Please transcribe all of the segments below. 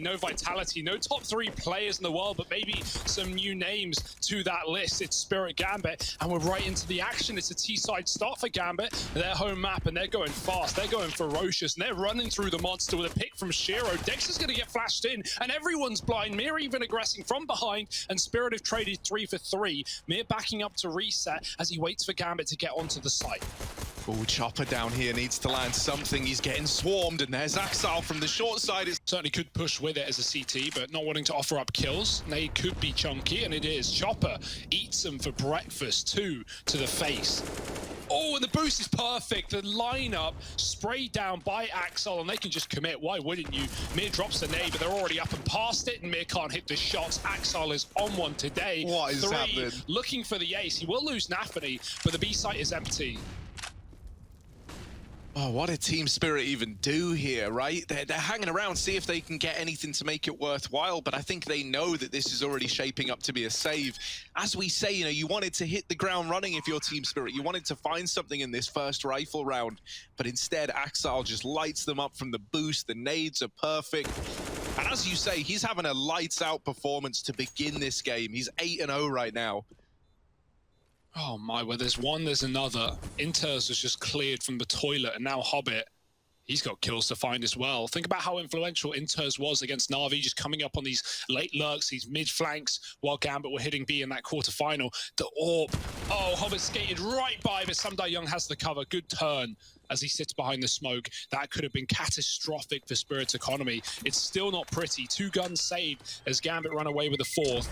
no vitality, no top 3 players in the world, but maybe some new names to that list. It's Spirit Gambit, and we're right into the action. It's a T-side start for Gambit, their home map, and they're going fast, they're going ferocious, and they're running through the monster with a pick from Shiro. Dexter's going to get flashed in, and everyone's blind. Mir even aggressing from behind, and Spirit have traded 3 for 3. Mir backing up to reset as he waits for Gambit to get onto the site. Oh, Chopper down here needs to land something. He's getting swarmed, and there's Axal from the short side. Certainly could push with it as a CT, but not wanting to offer up kills. They could be chunky, and it is. Chopper eats them for breakfast, 2 to the face. Oh, and the boost is perfect. The lineup sprayed down by Axel, and they can just commit. Why wouldn't you? Mir drops the nade, but they're already up and past it, and Mir can't hit the shots. Axel is on one today. What is 3, happening? looking for the ace. He will lose NaVi, but the B site is empty. Oh, what did Team Spirit even do here, right? They're hanging around, see if they can get anything to make it worthwhile, but I think they know that this is already shaping up to be a save. As we say, you know, you wanted to hit the ground running if you're Team Spirit. You wanted to find something in this first rifle round, but instead, Axal just lights them up from the boost. The nades are perfect. And as you say, he's having a lights-out performance to begin this game. He's 8-0 right now. Oh my, where there's one, there's another. Inters was just cleared from the toilet, and now Hobbit, he's got kills to find as well. Think about how influential Inters was against NaVi, just coming up on these late lurks, these mid-flanks, while Gambit were hitting B in that quarterfinal. The AWP, oh, Hobbit skated right by, but Samdai Young has the cover. Good turn as he sits behind the smoke. That could have been catastrophic for Spirit's economy. It's still not pretty. 2 guns saved as Gambit run away with the 4th,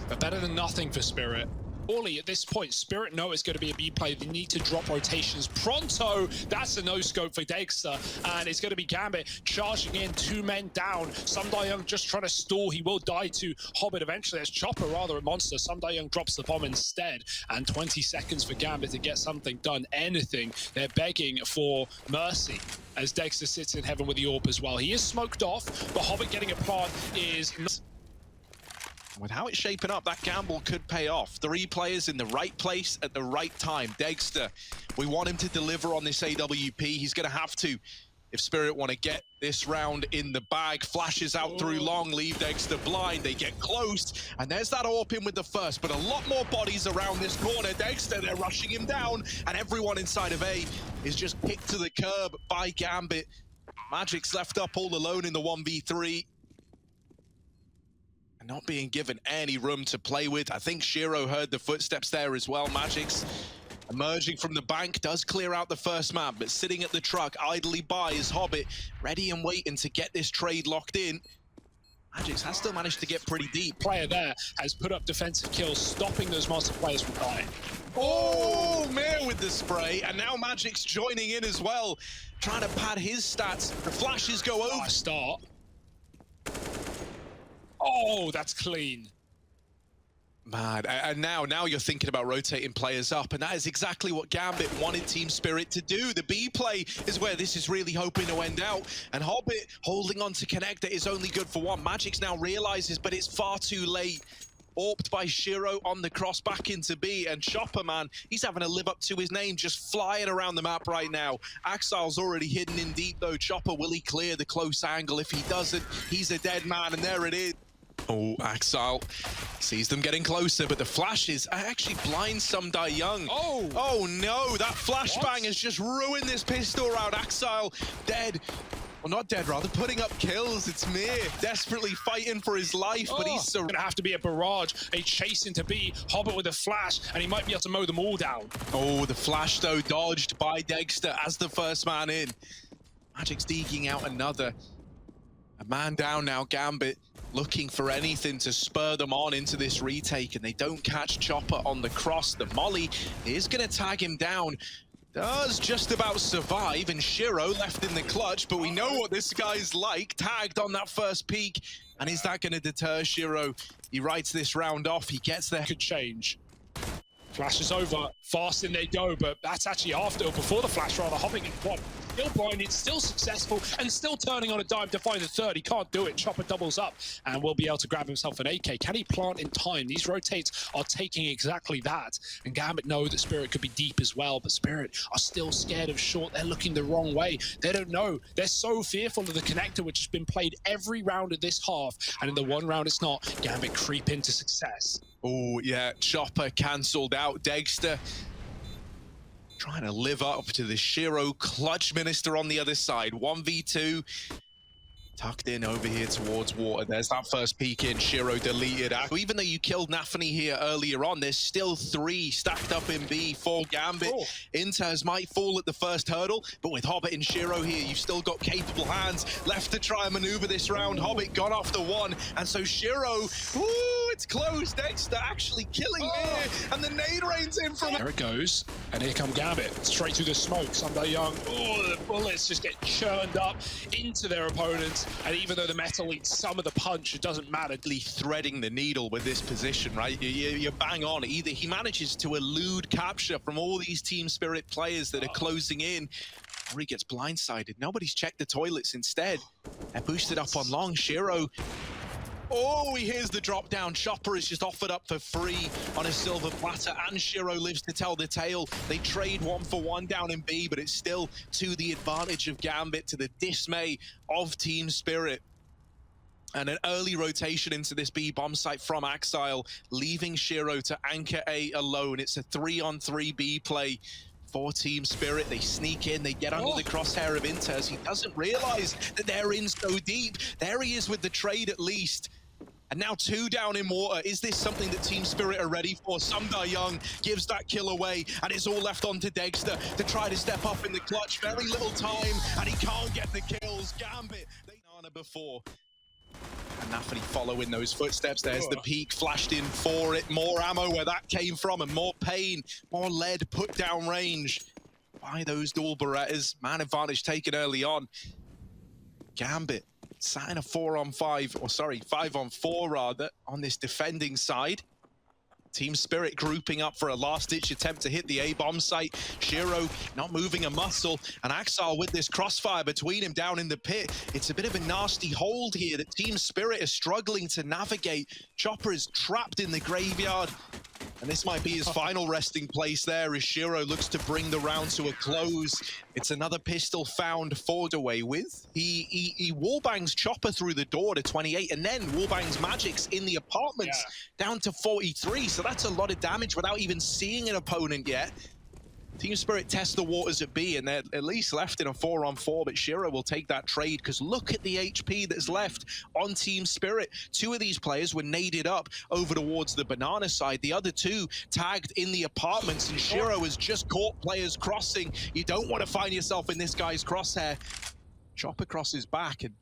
but better than nothing for Spirit. Surely at this point, Spirit know it's going to be a B play. They need to drop rotations pronto. That's a no-scope for Dexter, and it's going to be Gambit charging in, 2 men down. Samdai Young just trying to stall. He will die to Hobbit eventually. As Chopper, rather a monster. Samdai Young drops the bomb instead, and 20 seconds for Gambit to get something done. Anything. They're begging for mercy as Dexter sits in heaven with the AWP as well. He is smoked off, but Hobbit getting a plant is... With how it's shaping up, that gamble could pay off. 3 players in the right place at the right time. Dexter, we want him to deliver on this AWP. He's going to have to if Spirit want to get this round in the bag. Flashes out through long, leave Dexter blind. They get close, and there's that AWP in with the first, but a lot more bodies around this corner. Dexter, they're rushing him down, and everyone inside of A is just picked to the curb by Gambit. Magic's left up all alone in the 1v3. Not being given any room to play with. I think Shiro heard the footsteps there as well. Magic's emerging from the bank, does clear out the first man, but sitting at the truck idly by is Hobbit, ready and waiting to get this trade locked in. Magic's has still managed to get pretty deep. Player there has put up defensive kills, stopping those monster players from dying. Oh, Mir with the spray, and now Magic's joining in as well, trying to pad his stats. The flashes go over. Start. Oh, that's clean. Man, and now you're thinking about rotating players up, and that is exactly what Gambit wanted Team Spirit to do. The B play is where this is really hoping to end out, and Hobbit holding on to Connector is only good for 1. Magic's now realizes, but it's far too late. AWP'd by Shiro on the cross back into B, and Chopper, man, he's having to live up to his name, just flying around the map right now. Axal's already hidden in deep though. Chopper, will he clear the close angle? If he doesn't, he's a dead man, and there it is. Oh, Axal sees them getting closer, but the flashes actually blind Samdai Young. Oh no, that flashbang has just ruined this pistol round. Axal dead. Well, not dead, rather, putting up kills. It's Mir desperately fighting for his life, but he's so... Gonna have to be a barrage, a chase into B, Hobbit with a flash, and he might be able to mow them all down. Oh, the flash, though, dodged by Dexter as the first man in. Magic's deking out another. A man down now, Gambit, looking for anything to spur them on into this retake, and they don't catch Chopper on the cross. The molly is going to tag him down. Does just about survive, and Shiro left in the clutch, but we know what this guy's like. Tagged on that first peak, and is that going to deter Shiro? He writes this round off, he gets there. Could change. Flash is over, fast in they go, but that's actually after, or before the flash rather, hopping in quad. still blinded, still successful, and still turning on a dime to find the third. He can't do it. Chopper doubles up and will be able to grab himself an AK. Can he plant in time? These rotates are taking exactly that. And Gambit know that Spirit could be deep as well, but Spirit are still scared of short. They're looking the wrong way. They don't know. They're so fearful of the connector, which has been played every round of this half. And in the one round it's not, Gambit creep into success. Oh, yeah, Chopper cancelled out. Dexter trying to live up to the Shiro clutch minister on the other side. 1v2. Tucked in over here towards water. There's that first peek in. Shiro deleted. Even though you killed Nafany here earlier on, there's still 3 stacked up in B for Gambit. Oh. Inters might fall at the first hurdle, but with Hobbit and Shiro here, you've still got capable hands left to try and maneuver this round. Hobbit got off the 1, and so Shiro, ooh, it's close. Dexter actually killing here, and the nade rains in from There it goes, and here come Gambit, straight through the smoke. Sunday Young, oh, the bullets just get churned up into their opponents. And even though the metal eats some of the punch, it doesn't matter. Threading the needle with this position, right? You're bang on. Either he manages to elude capture from all these Team Spirit players that are closing in, or he gets blindsided. Nobody's checked the toilets instead. They're boosted up on long. Shiro, oh, he hears the drop down. Chopper is just offered up for free on a silver platter, and Shiro lives to tell the tale. They trade 1-for-1 down in B, but it's still to the advantage of Gambit, to the dismay of Team Spirit. And an early rotation into this B bomb site from Axile, leaving Shiro to anchor A alone. It's a 3-on-3 B play for Team Spirit. They sneak in, they get under the crosshair of Inters. He doesn't realize that they're in so deep. There he is with the trade at least. And now 2 down in water. Is this something that Team Spirit are ready for? Sumdar Young gives that kill away, and it's all left on to Dexter to try to step up in the clutch. Very little time, and he can't get the kills. Gambit, they done before. And Nafany following those footsteps. There's the peak flashed in for it. More ammo where that came from, and more pain, more lead put down range by those dual Berettas. Man advantage taken early on. Gambit sat in a 4-on-5, or sorry, 5-on-4 rather, on this defending side. Team Spirit grouping up for a last-ditch attempt to hit the A-bomb site. Shiro not moving a muscle, and Axile with this crossfire between him down in the pit. It's a bit of a nasty hold here that Team Spirit is struggling to navigate. Chopper is trapped in the graveyard, and this might be his final resting place there as Shiro looks to bring the round to a close. It's another pistol found forward away with. He wallbangs Chopper through the door to 28, and then wallbangs Magix in the apartments down to 43. So that's a lot of damage without even seeing an opponent yet. Team Spirit tests the waters at B, and they're at least left in a 4-on-4, but Shiro will take that trade, because look at the HP that's left on Team Spirit. 2 of these players were naded up over towards the banana side. The other 2 tagged in the apartments, and Shiro has just caught players crossing. You don't want to find yourself in this guy's crosshair. Chopper crosses back, and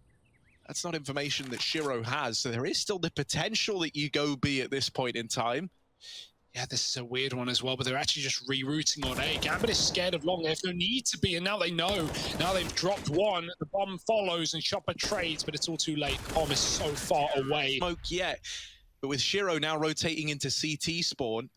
that's not information that Shiro has, so there is still the potential that you go B at this point in time. Yeah, this is a weird one as well, but they're actually just rerouting on A. Gambit is scared of long. They have no need to be, and now they know. Now they've dropped 1, the bomb follows, and Chopper trades, but it's all too late. Bomb is so far away. Smoke yet, but with Shiro now rotating into CT spawn,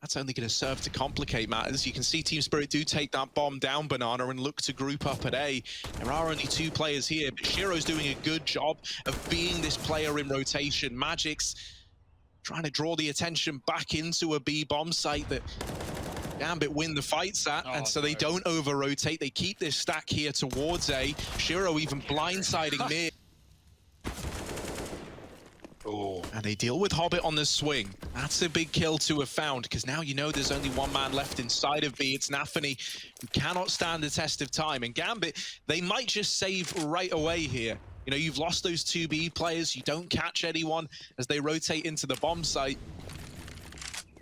that's only going to serve to complicate matters. You can see Team Spirit do take that bomb down banana and look to group up at A. There are only 2 players here, but Shiro's doing a good job of being this player in rotation. Magix trying to draw the attention back into a B bomb site that Gambit win the fights at, and so they don't over-rotate. They keep this stack here towards A. Shiro even blindsiding mid. And they deal with Hobbit on the swing. That's a big kill to have found, because now you know there's only 1 man left inside of B. It's Nafany, who cannot stand the test of time. And Gambit, they might just save right away here. You know, you've lost those 2 B players. You don't catch anyone as they rotate into the bomb site.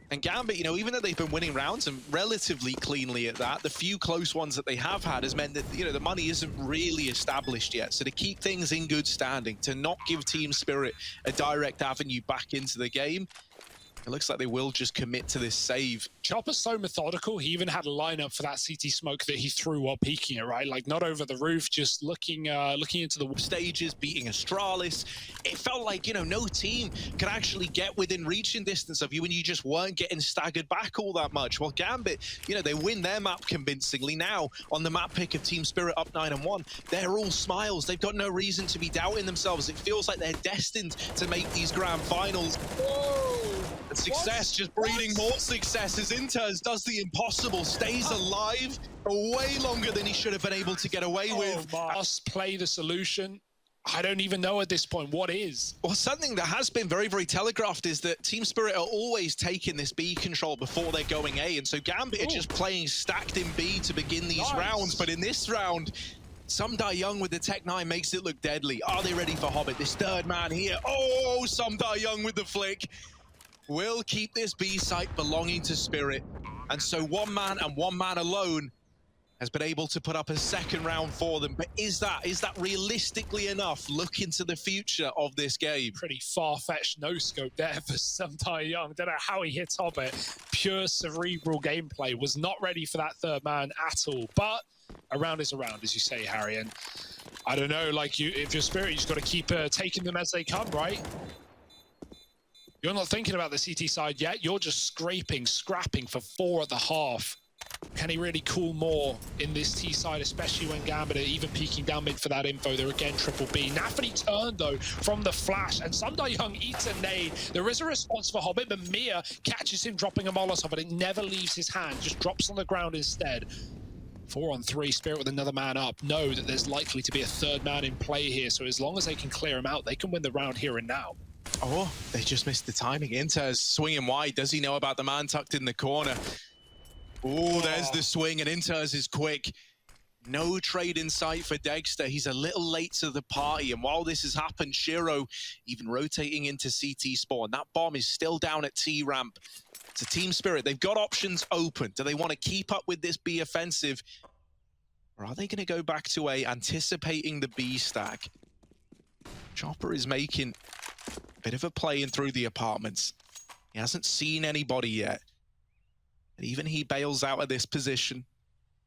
And Gambit, you know, even though they've been winning rounds and relatively cleanly at that, the few close ones that they have had has meant that, you know, the money isn't really established yet. So to keep things in good standing, to not give Team Spirit a direct avenue back into the game, It looks like they will just commit to this save. Chopper's so methodical, he even had a lineup for that CT smoke that he threw while peeking it, right? Like, not over the roof, just looking into the Stages, beating Astralis. It felt like, you know, no team could actually get within reaching distance of you and you just weren't getting staggered back all that much. Well, Gambit, you know, they win their map convincingly. Now, on the map pick of Team Spirit up 9-1, they're all smiles. They've got no reason to be doubting themselves. It feels like they're destined to make these grand finals. And success just breeding more success as Inters does the impossible, stays alive way longer than he should have been able to get away with. Must play the solution. I don't even know at this point what is. Well, something that has been very, very telegraphed is that Team Spirit are always taking this B control before they're going A, and so Gambit are just playing stacked in B to begin these rounds, but in this round, Some Die Young with the Tech 9 makes it look deadly. Are they ready for Hobbit? This third man here. Oh, Some Die Young with the flick. Will keep this B site belonging to Spirit. And so one man and one man alone has been able to put up a second round for them. But is that realistically enough? Look into the future of this game. Pretty far-fetched no-scope there for Some Die Young. Don't know how he hits Hobbit. Pure cerebral gameplay. Was not ready for that third man at all. But a round is a round, as you say, Harry. And I don't know, like, if you're Spirit, you just got to keep taking them as they come, right? You're not thinking about the CT side yet. You're just scrapping for 4 at the half. Can he really cool more in this T side, especially when Gambit are even peeking down mid for that info? They're again triple B. navi turned, though, from the flash, and Some Die Young eats a nade. There is a response for Hobbit, but Mia catches him dropping a Molotov, but it never leaves his hand, just drops on the ground instead. 4 on 3, Spirit with another man up. Know that there's likely to be a third man in play here, so as long as they can clear him out, they can win the round here and now. Oh, they just missed the timing. Inters swinging wide. Does he know about the man tucked in the corner? Oh, there's the swing, and Inters is quick. No trade in sight for Dexter. He's a little late to the party, and while this has happened, Shiro even rotating into CT spawn. That bomb is still down at T ramp. It's a Team Spirit. They've got options open. Do they want to keep up with this B offensive? Or are they going to go back to A, anticipating the B stack? Chopper is making a bit of a play in through the apartments. He hasn't seen anybody yet. And even he bails out of this position.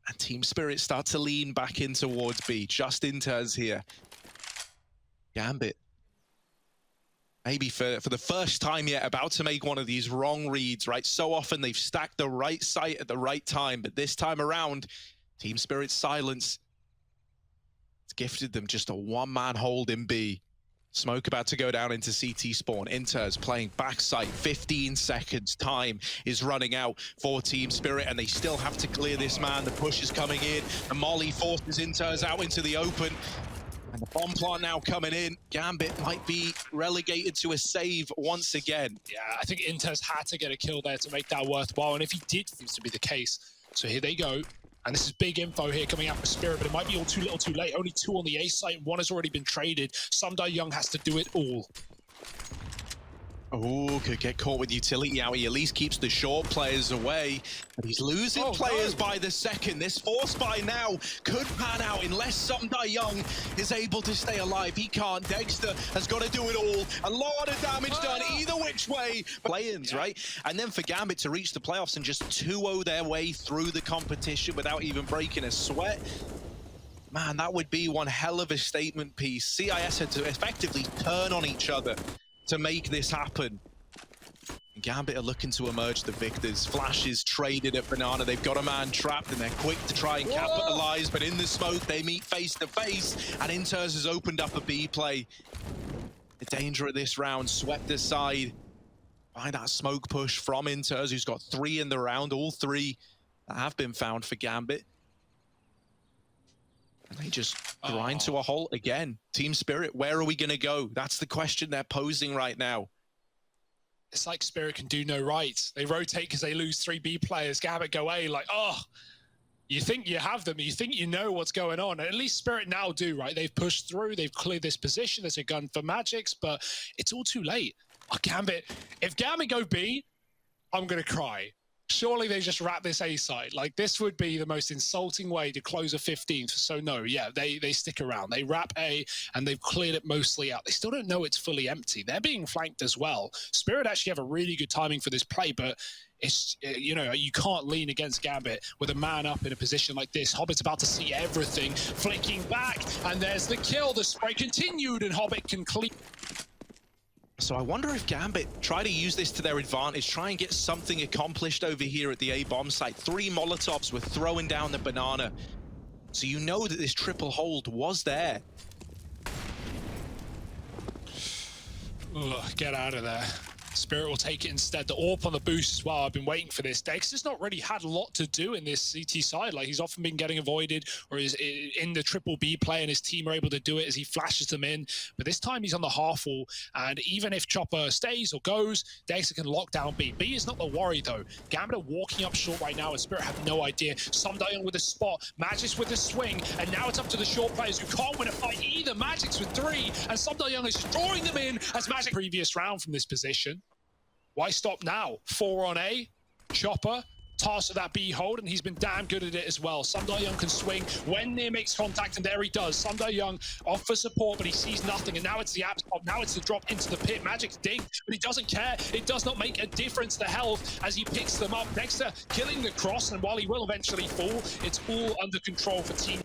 And Team Spirit start to lean back in towards B. Just Inters here. Gambit. Maybe for the first time yet, about to make one of these wrong reads, right? So often they've stacked the right site at the right time, but this time around, Team Spirit's silence, it's gifted them just a one-man hold in B. Smoke about to go down into CT spawn. Inters playing backside. 15 seconds. Time is running out for Team Spirit, and they still have to clear this man. The push is coming in. The molly forces Inters out into the open. And the bomb plant now coming in. Gambit might be relegated to a save once again. Yeah, I think Inters had to get a kill there to make that worthwhile. And if he did, seems to be the case. So here they go. And this is big info here coming out for Spirit, but it might be all too little too late. Only 2 on the A site. 1 has already been traded. Some Die Young has to do it all. Oh, could get caught with utility out. He at least keeps the short players away. But he's losing players by the second. This force buy now could pan out unless Some Die Young is able to stay alive. He can't. Dexter has got to do it all. A lot of damage done either which way. Play-ins, right? And then for Gambit to reach the playoffs and just 2-0 their way through the competition without even breaking a sweat. Man, that would be one hell of a statement piece. CIS had to effectively turn on each other to make this happen. And Gambit are looking to emerge the victors. Flash is traded at Banana. They've got a man trapped and they're quick to try and capitalize, but in the smoke they meet face to face, and Inters has opened up a B play. The danger of this round swept aside by that smoke push from Inters, who's got 3 in the round, all 3 that have been found for Gambit. And they just grind to a halt again. Team Spirit, where are we going to go? That's the question they're posing right now. It's like Spirit can do no right. They rotate because they lose 3 B players. Gambit go A, like, oh, you think you have them. You think you know what's going on. And at least Spirit now do, right? They've pushed through. They've cleared this position. There's a gun for Magics, but it's all too late. Oh, Gambit. If Gambit go B, I'm going to cry. Surely they just wrap this A side. Like, this would be the most insulting way to close a 15th. So no, yeah, they stick around. They wrap A and they've cleared it mostly out. They still don't know it's fully empty. They're being flanked as well. Spirit actually have a really good timing for this play, but it's, you know, you can't lean against Gambit with a man up in a position like this. Hobbit's about to see everything, flicking back, and there's the kill. The spray continued, and Hobbit can clean. So I wonder if Gambit try to use this to their advantage, try and get something accomplished over here at the A bomb site. 3 Molotovs were throwing down the banana. So you know that this triple hold was there. Ugh, get out of there. Spirit will take it instead. The AWP on the boost as well. I've been waiting for this. Dexter's not really had a lot to do in this CT side. Like, he's often been getting avoided or is in the triple B play, and his team are able to do it as he flashes them in. But this time he's on the half wall, and even if Chopper stays or goes, Dexter can lock down B. B is not the worry though. Gambit are walking up short right now, and Spirit have no idea. Sundial with a spot, Magic's with a swing, and now it's up to the short players who can't win a fight either. Magic's with 3, and Sundial is drawing them in as Magic previous round from this position. Why stop now? 4 on A, Chopper, tasked with that B hold, and he's been damn good at it as well. Sundial Young can swing when near makes contact, and there he does. Sundial Young off for support, but he sees nothing, and now it's the app spot. Now it's the drop into the pit. Magic's dinged, but he doesn't care. It does not make a difference, the health, as he picks them up. Dexter killing the cross, and while he will eventually fall, it's all under control for Team.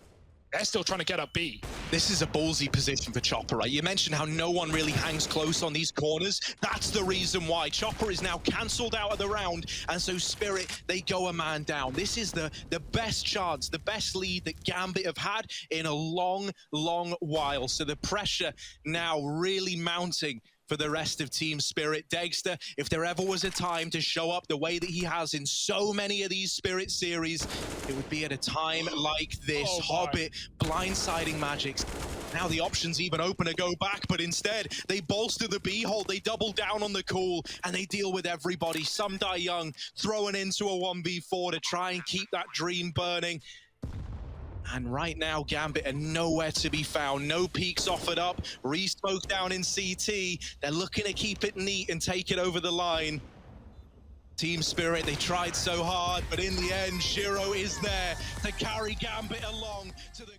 They're still trying to get up B. This is a ballsy position for Chopper, right? You mentioned how no one really hangs close on these corners. That's the reason why. Chopper is now cancelled out of the round, and so Spirit, they go a man down. This is the best chance, the best lead that Gambit have had in a long, long while. So the pressure now really mounting for the rest of Team Spirit. Dexter, if there ever was a time to show up the way that he has in so many of these Spirit series, it would be at a time like this. Oh, Hobbit blindsiding Magics. Now the options even open to go back, but instead they bolster the B hold, they double down on the cool, and they deal with everybody. Some die young, throwing into a 1v4 to try and keep that dream burning. And right now, Gambit are nowhere to be found. No peaks offered up. Re-smoke down in CT. They're looking to keep it neat and take it over the line. Team Spirit, they tried so hard, but in the end, Shiro is there to carry Gambit along to the...